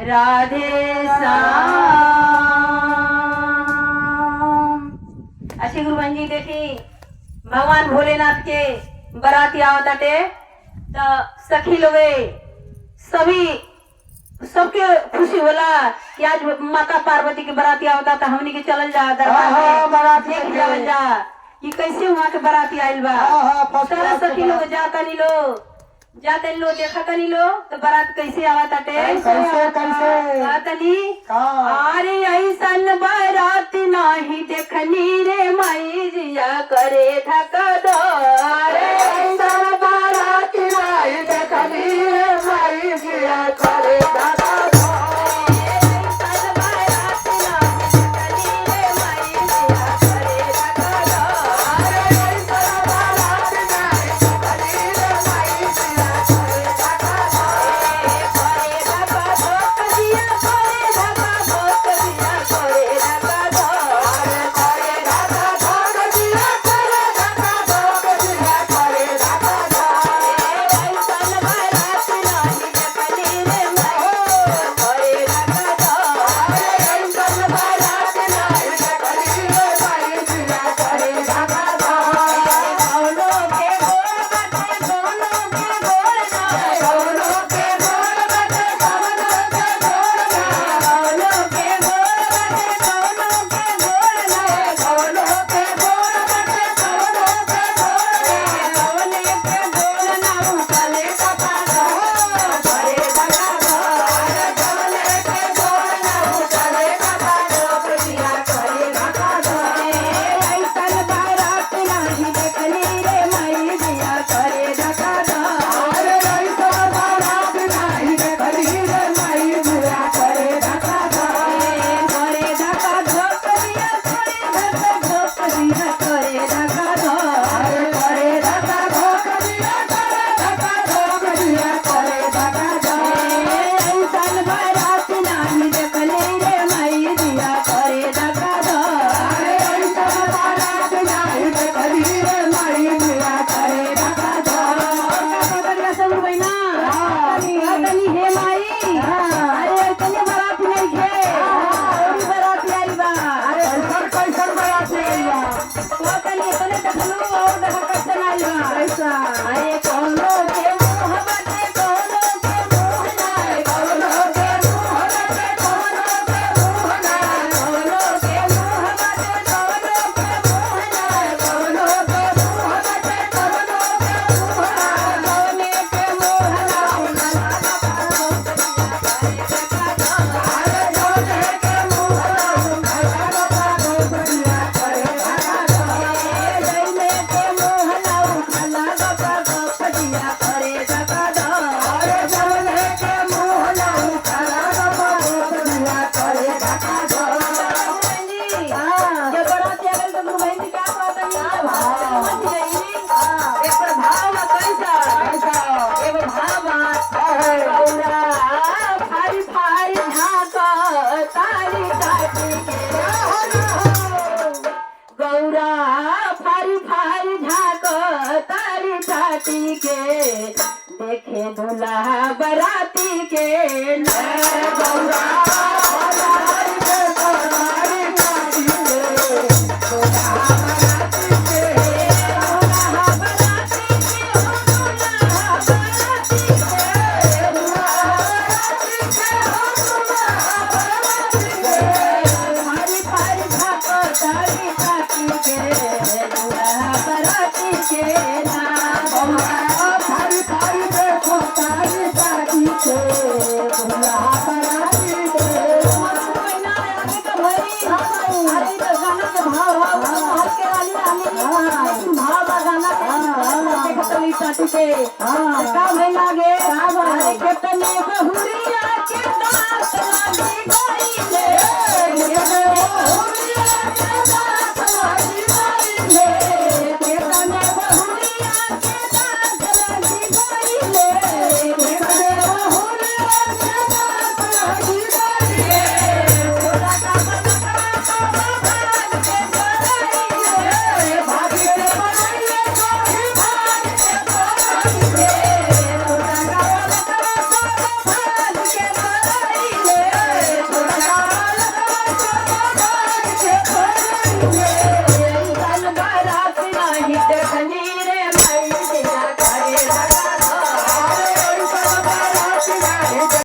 राधे श्याम। अच्छे गुरुबन जी देखी भगवान भोलेनाथ के बराती आवताटे तो सखी लोगे सभी सबके खुशी होला कि आज माता पार्वती के बराती आवता था। हमनी के चलल जा दरबार में बराती देख जावल जा कि कैसे वहाँ के बराती आइल बा। सारा सखी लोग जाता नी लो देखा तनी लो तो बारात कैसे आवता टे तनी अरे ऐसन बारात नाही देखनी रे माई जिया करे धका दो। अरे ऐसन बारात नाही देखनी रे माई जिया करे धका दो। देखे दूल्हा बराती के लागे कितने बहुरिया के दांत लगी गई